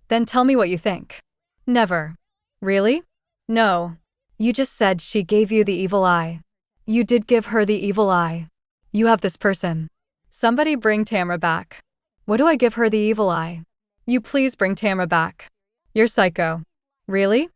Then tell me what you think. Never. Really? No. You just said she gave you the evil eye. You did give her the evil eye. You have this person. Somebody bring Tamra back. What do I give her the evil eye? You please bring Tamra back. You're psycho. Really?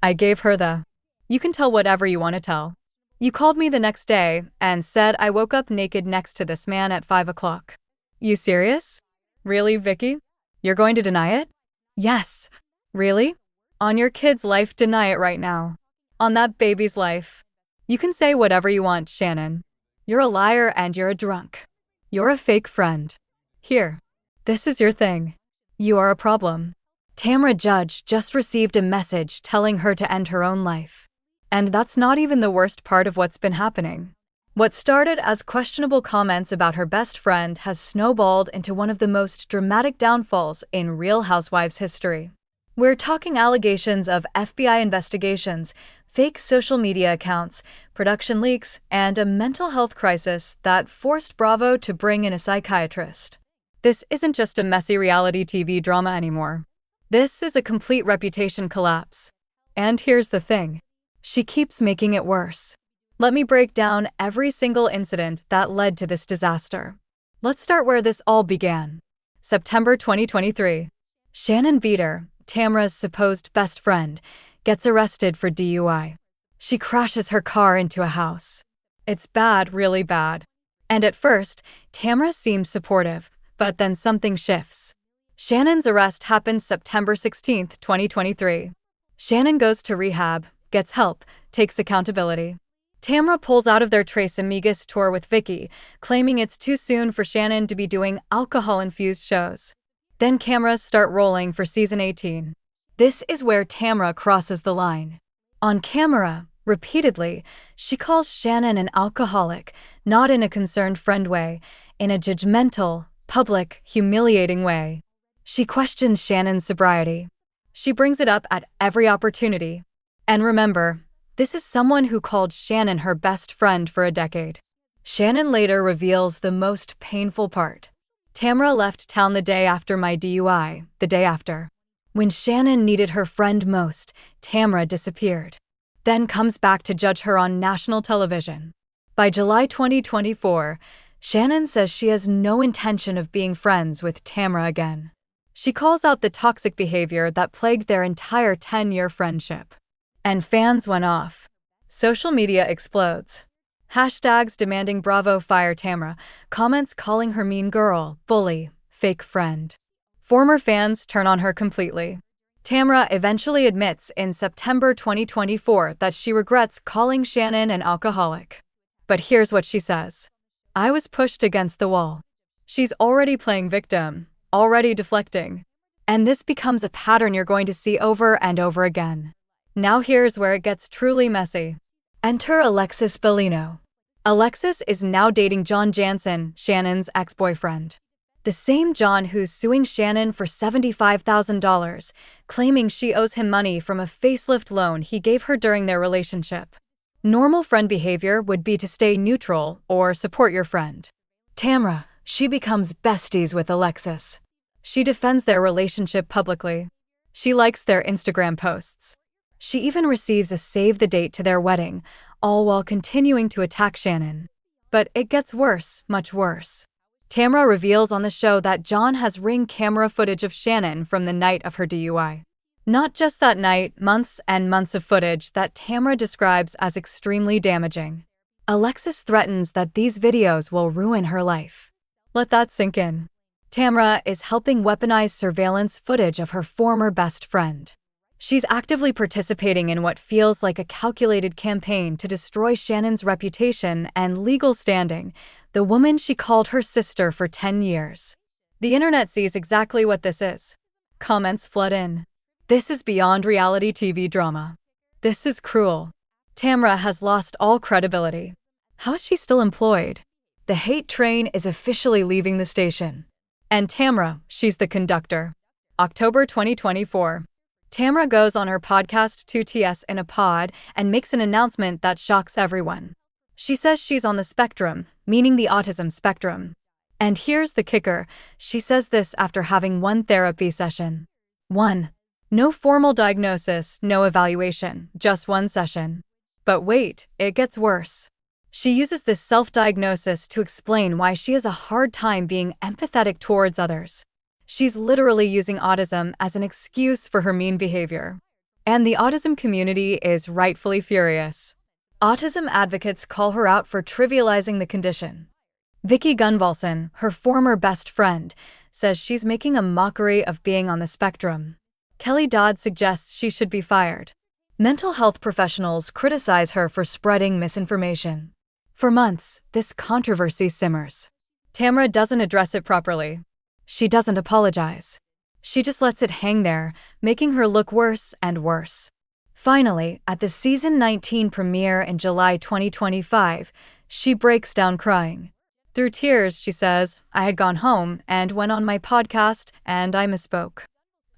I gave her the... You can tell whatever you want to tell. You called me the next day and said I woke up naked next to this man at 5 o'clock. You serious? Really, Vicky? You're going to deny it? Yes. Really? On your kid's life, deny it right now. On that baby's life. You can say whatever you want, Shannon. You're a liar and you're a drunk. You're a fake friend. Here. This is your thing. You are a problem. Tamra Judge just received a message telling her to end her own life. And that's not even the worst part of what's been happening. What started as questionable comments about her best friend has snowballed into one of the most dramatic downfalls in Real Housewives history. We're talking allegations of FBI investigations, fake social media accounts, production leaks, and a mental health crisis that forced Bravo to bring in a psychiatrist. This isn't just a messy reality TV drama anymore. This is a complete reputation collapse. And here's the thing. She keeps making it worse. Let me break down every single incident that led to this disaster. Let's start where this all began. September 2023. Shannon Veeder, Tamra's supposed best friend, gets arrested for DUI. She crashes her car into a house. It's bad, really bad. And at first, Tamra seems supportive, but then something shifts. Shannon's arrest happens September 16, 2023. Shannon goes to rehab, gets help, takes accountability. Tamra pulls out of their Tres Amigas tour with Vicky, claiming it's too soon for Shannon to be doing alcohol-infused shows. Then cameras start rolling for season 18. This is where Tamra crosses the line. On camera, repeatedly, she calls Shannon an alcoholic, not in a concerned friend way, in a judgmental, public, humiliating way. She questions Shannon's sobriety. She brings it up at every opportunity. And remember, this is someone who called Shannon her best friend for a decade. Shannon later reveals the most painful part. Tamra left town the day after my DUI, the day after. When Shannon needed her friend most, Tamra disappeared. Then comes back to judge her on national television. By July 2024, Shannon says she has no intention of being friends with Tamra again. She calls out the toxic behavior that plagued their entire 10-year friendship. And fans went off. Social media explodes. Hashtags demanding Bravo fire Tamra, comments calling her mean girl, bully, fake friend. Former fans turn on her completely. Tamra eventually admits in September 2024 that she regrets calling Shannon an alcoholic. But here's what she says. I was pushed against the wall. She's already playing victim, already deflecting. And this becomes a pattern you're going to see over and over again. Now here's where it gets truly messy. Enter Alexis Bellino. Alexis is now dating John Jansen, Shannon's ex-boyfriend. The same John who's suing Shannon for $75,000, claiming she owes him money from a facelift loan he gave her during their relationship. Normal friend behavior would be to stay neutral or support your friend. Tamra, she becomes besties with Alexis. She defends their relationship publicly. She likes their Instagram posts. She even receives a save the date to their wedding, all while continuing to attack Shannon. But it gets worse, much worse. Tamra reveals on the show that John has ring camera footage of Shannon from the night of her DUI. Not just that night, months and months of footage that Tamra describes as extremely damaging. Alexis threatens that these videos will ruin her life. Let that sink in. Tamra is helping weaponize surveillance footage of her former best friend. She's actively participating in what feels like a calculated campaign to destroy Shannon's reputation and legal standing, the woman she called her sister for 10 years. The internet sees exactly what this is. Comments flood in. This is beyond reality TV drama. This is cruel. Tamra has lost all credibility. How is she still employed? The hate train is officially leaving the station. And Tamra, she's the conductor. October 2024. Tamra goes on her podcast 2TS in a Pod and makes an announcement that shocks everyone. She says she's on the spectrum, meaning the autism spectrum. And here's the kicker, she says this after having one therapy session. 1. No formal diagnosis, no evaluation, just one session. But wait, it gets worse. She uses this self-diagnosis to explain why she has a hard time being empathetic towards others. She's literally using autism as an excuse for her mean behavior. And the autism community is rightfully furious. Autism advocates call her out for trivializing the condition. Vicky Gunvalson, her former best friend, says she's making a mockery of being on the spectrum. Kelly Dodd suggests she should be fired. Mental health professionals criticize her for spreading misinformation. For months, this controversy simmers. Tamra doesn't address it properly. She doesn't apologize. She just lets it hang there, making her look worse and worse. Finally, at the season 19 premiere in July 2025, she breaks down crying. Through tears, she says, "I had gone home and went on my podcast and I misspoke.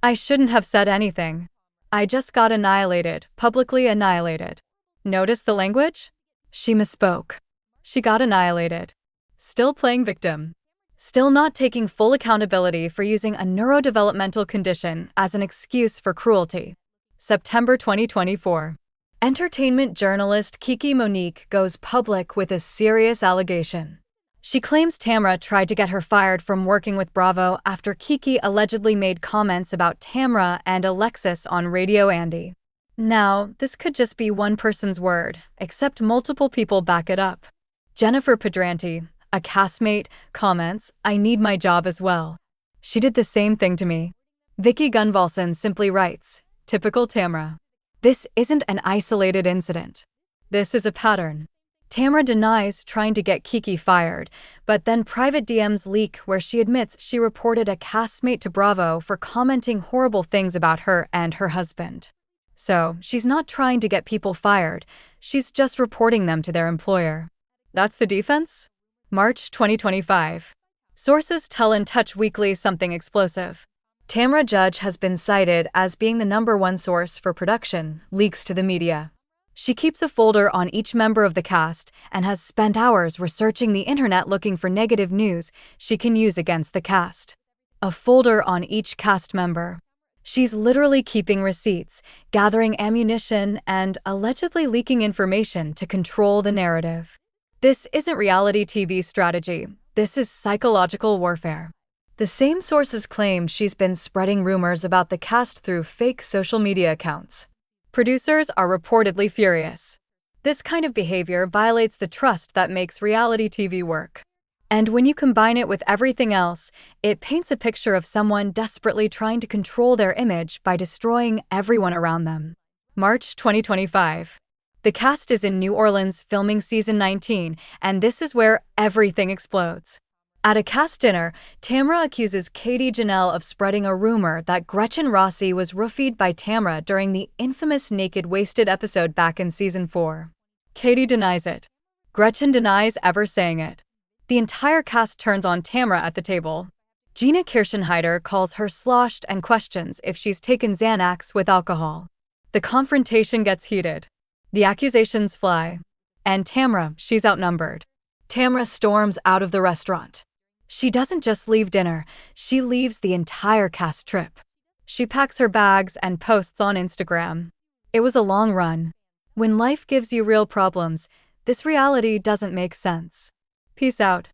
I shouldn't have said anything. I just got annihilated, publicly annihilated." Notice the language? She misspoke. She got annihilated. Still playing victim. Still not taking full accountability for using a neurodevelopmental condition as an excuse for cruelty. September 2024. Entertainment journalist Kiki Monique goes public with a serious allegation. She claims Tamra tried to get her fired from working with Bravo after Kiki allegedly made comments about Tamra and Alexis on Radio Andy. Now, this could just be one person's word, except multiple people back it up. Jennifer Pedranti, a castmate, comments, "I need my job as well. She did the same thing to me." Vicky Gunvalson simply writes, "Typical Tamra. This isn't an isolated incident. This is a pattern." Tamra denies trying to get Kiki fired, but then private DMs leak where she admits she reported a castmate to Bravo for commenting horrible things about her and her husband. So, she's not trying to get people fired, she's just reporting them to their employer. That's the defense? March 2025. Sources tell In Touch Weekly something explosive. Tamra Judge has been cited as being the #1 source for production leaks to the media. She keeps a folder on each member of the cast and has spent hours researching the internet looking for negative news she can use against the cast. A folder on each cast member. She's literally keeping receipts, gathering ammunition, and allegedly leaking information to control the narrative. This isn't reality TV strategy, this is psychological warfare. The same sources claim she's been spreading rumors about the cast through fake social media accounts. Producers are reportedly furious. This kind of behavior violates the trust that makes reality TV work. And when you combine it with everything else, it paints a picture of someone desperately trying to control their image by destroying everyone around them. March 2025. The cast is in New Orleans filming season 19, and this is where everything explodes. At a cast dinner, Tamra accuses Katie Janelle of spreading a rumor that Gretchen Rossi was roofied by Tamra during the infamous Naked Wasted episode back in season 4. Katie denies it. Gretchen denies ever saying it. The entire cast turns on Tamra at the table. Gina Kirchenheider calls her sloshed and questions if she's taken Xanax with alcohol. The confrontation gets heated. The accusations fly. And Tamra, she's outnumbered. Tamra storms out of the restaurant. She doesn't just leave dinner, she leaves the entire cast trip. She packs her bags and posts on Instagram. It was a long run. When life gives you real problems, this reality doesn't make sense. Peace out.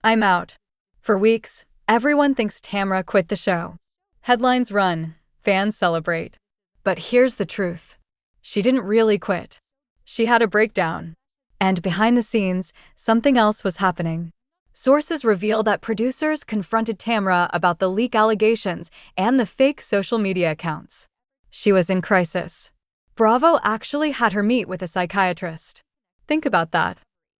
I'm out. For weeks, everyone thinks Tamra quit the show. Headlines run, fans celebrate. But here's the truth. She didn't really quit. She had a breakdown. And behind the scenes, something else was happening. Sources reveal that producers confronted Tamra about the leak allegations and the fake social media accounts. She was in crisis. Bravo actually had her meet with a psychiatrist. Think about that.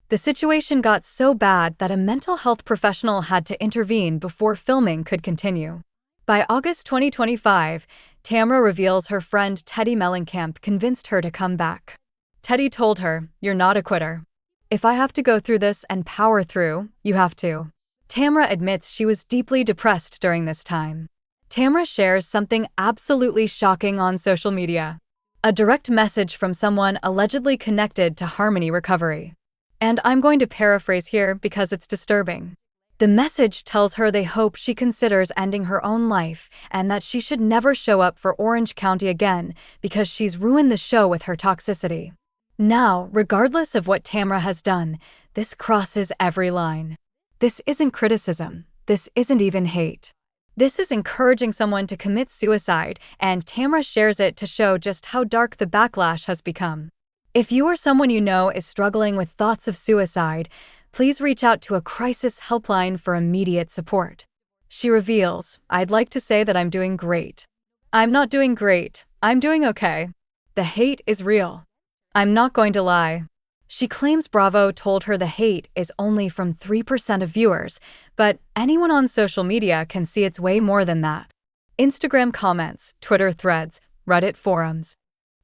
The situation got so bad that a mental health professional had to intervene before filming could continue. By August 2025, Tamra reveals her friend Teddy Mellencamp convinced her to come back. Teddy told her, "You're not a quitter. If I have to go through this and power through, you have to." Tamra admits she was deeply depressed during this time. Tamra shares something absolutely shocking on social media. A direct message from someone allegedly connected to Harmony Recovery. And I'm going to paraphrase here because it's disturbing. The message tells her they hope she considers ending her own life and that she should never show up for Orange County again because she's ruined the show with her toxicity. Now, regardless of what Tamra has done, this crosses every line. This isn't criticism. This isn't even hate. This is encouraging someone to commit suicide, and Tamra shares it to show just how dark the backlash has become. If you or someone you know is struggling with thoughts of suicide, please reach out to a crisis helpline for immediate support. She reveals, "I'd like to say that I'm doing great. I'm not doing great. I'm doing okay. The hate is real. I'm not going to lie." She claims Bravo told her the hate is only from 3% of viewers, but anyone on social media can see it's way more than that. Instagram comments, Twitter threads, Reddit forums.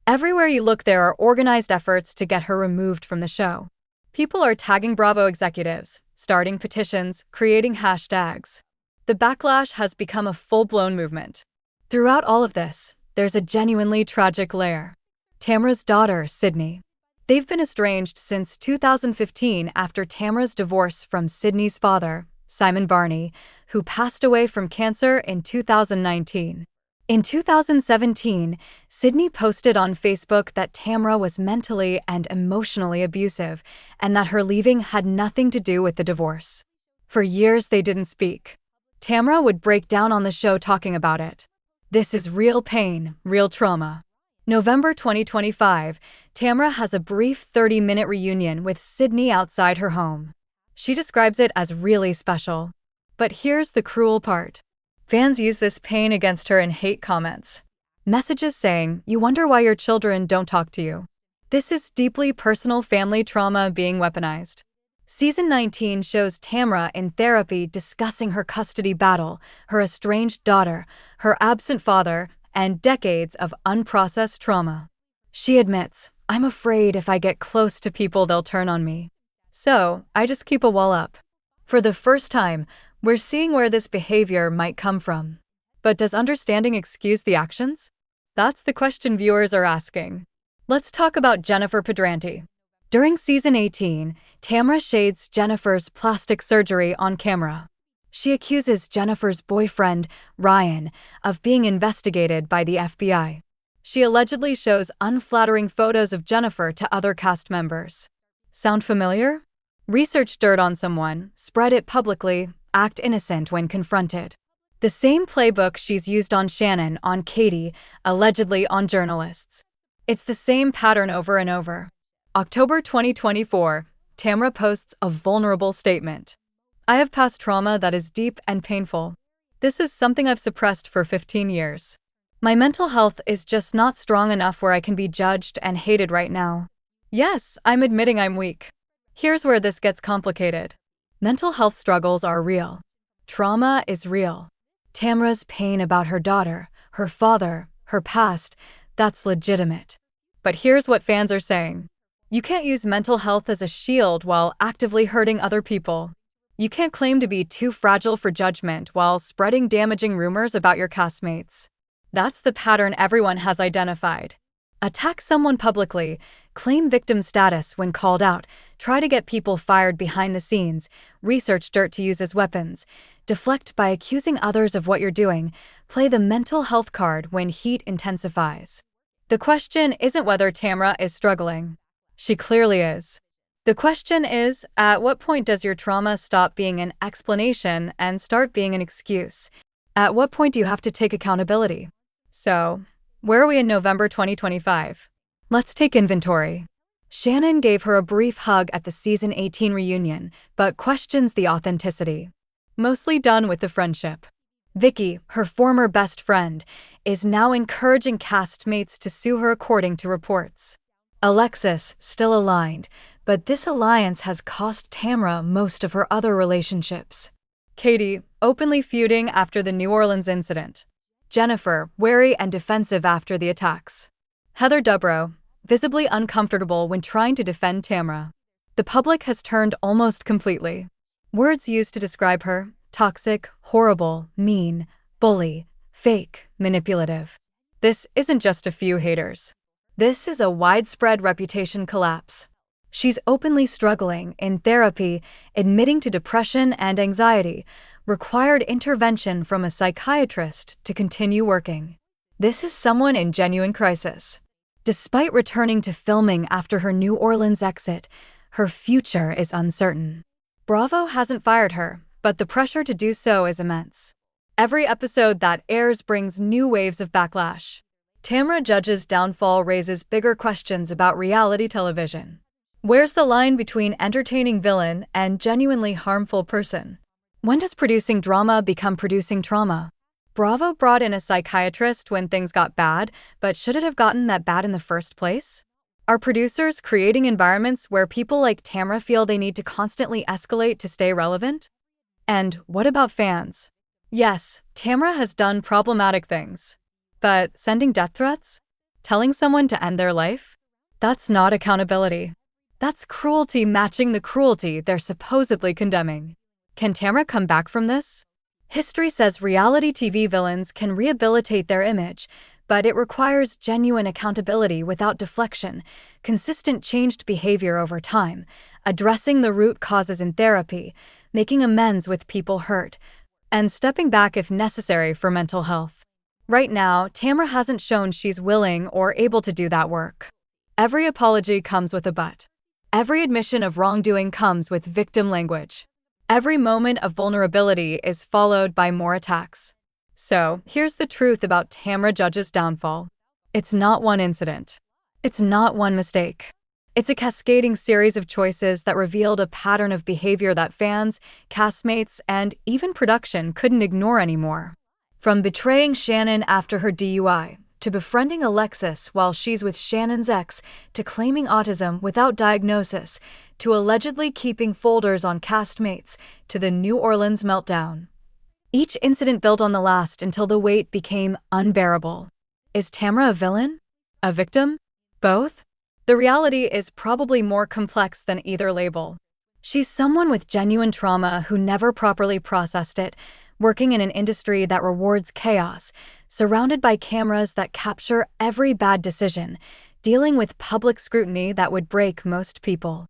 Everywhere you look, there are organized efforts to get her removed from the show. People are tagging Bravo executives, starting petitions, creating hashtags. The backlash has become a full-blown movement. Throughout all of this, there's a genuinely tragic layer. Tamra's daughter, Sydney. They've been estranged since 2015 after Tamra's divorce from Sydney's father, Simon Barney, who passed away from cancer in 2019. In 2017, Sydney posted on Facebook that Tamra was mentally and emotionally abusive and that her leaving had nothing to do with the divorce. For years, they didn't speak. Tamra would break down on the show talking about it. This is real pain, real trauma. November 2025, Tamra has a brief 30-minute reunion with Sydney outside her home. She describes it as really special. But here's the cruel part. Fans use this pain against her in hate comments. Messages saying, "You wonder why your children don't talk to you." This is deeply personal family trauma being weaponized. Season 19 shows Tamra in therapy discussing her custody battle, her estranged daughter, her absent father, and decades of unprocessed trauma. She admits, "I'm afraid if I get close to people, they'll turn on me. So, I just keep a wall up." For the first time, we're seeing where this behavior might come from. But does understanding excuse the actions? That's the question viewers are asking. Let's talk about Jennifer Pedranti. During season 18, Tamra shades Jennifer's plastic surgery on camera. She accuses Jennifer's boyfriend, Ryan, of being investigated by the FBI. She allegedly shows unflattering photos of Jennifer to other cast members. Sound familiar? Research dirt on someone, spread it publicly, act innocent when confronted. The same playbook she's used on Shannon, on Katie, allegedly on journalists. It's the same pattern over and over. October 2024, Tamra posts a vulnerable statement. "I have past trauma that is deep and painful. This is something I've suppressed for 15 years. My mental health is just not strong enough where I can be judged and hated right now. Yes, I'm admitting I'm weak." Here's where this gets complicated. Mental health struggles are real. Trauma is real. Tamra's pain about her daughter, her father, her past, that's legitimate. But here's what fans are saying. You can't use mental health as a shield while actively hurting other people. You can't claim to be too fragile for judgment while spreading damaging rumors about your castmates. That's the pattern everyone has identified. Attack someone publicly, claim victim status when called out, try to get people fired behind the scenes, research dirt to use as weapons, deflect by accusing others of what you're doing, play the mental health card when heat intensifies. The question isn't whether Tamra is struggling. She clearly is. The question is, at what point does your trauma stop being an explanation and start being an excuse? At what point do you have to take accountability? So, where are we in November 2025? Let's take inventory. Shannon gave her a brief hug at the season 18 reunion, but questions the authenticity. Mostly done with the friendship. Vicky, her former best friend, is now encouraging castmates to sue her according to reports. Alexis, still aligned, but this alliance has cost Tamra most of her other relationships. Katie, openly feuding after the New Orleans incident. Jennifer, wary and defensive after the attacks. Heather Dubrow, visibly uncomfortable when trying to defend Tamra. The public has turned almost completely. Words used to describe her: toxic, horrible, mean, bully, fake, manipulative. This isn't just a few haters. This is a widespread reputation collapse. She's openly struggling in therapy, admitting to depression and anxiety, required intervention from a psychiatrist to continue working. This is someone in genuine crisis. Despite returning to filming after her New Orleans exit, her future is uncertain. Bravo hasn't fired her, but the pressure to do so is immense. Every episode that airs brings new waves of backlash. Tamra Judge's downfall raises bigger questions about reality television. Where's the line between entertaining villain and genuinely harmful person? When does producing drama become producing trauma? Bravo brought in a psychiatrist when things got bad, but should it have gotten that bad in the first place? Are producers creating environments where people like Tamra feel they need to constantly escalate to stay relevant? And what about fans? Yes, Tamra has done problematic things. But sending death threats? Telling someone to end their life? That's not accountability. That's cruelty matching the cruelty they're supposedly condemning. Can Tamra come back from this? History says reality TV villains can rehabilitate their image, but it requires genuine accountability without deflection, consistent changed behavior over time, addressing the root causes in therapy, making amends with people hurt, and stepping back if necessary for mental health. Right now, Tamra hasn't shown she's willing or able to do that work. Every apology comes with a but. Every admission of wrongdoing comes with victim language. Every moment of vulnerability is followed by more attacks. So, here's the truth about Tamra Judge's downfall. It's not one incident. It's not one mistake. It's a cascading series of choices that revealed a pattern of behavior that fans, castmates, and even production couldn't ignore anymore. From betraying Shannon after her DUI, to befriending Alexis while she's with Shannon's ex, to claiming autism without diagnosis, to allegedly keeping folders on castmates, to the New Orleans meltdown. Each incident built on the last until the weight became unbearable. Is Tamra a villain? A victim? Both? The reality is probably more complex than either label. She's someone with genuine trauma who never properly processed it, working in an industry that rewards chaos, surrounded by cameras that capture every bad decision, dealing with public scrutiny that would break most people.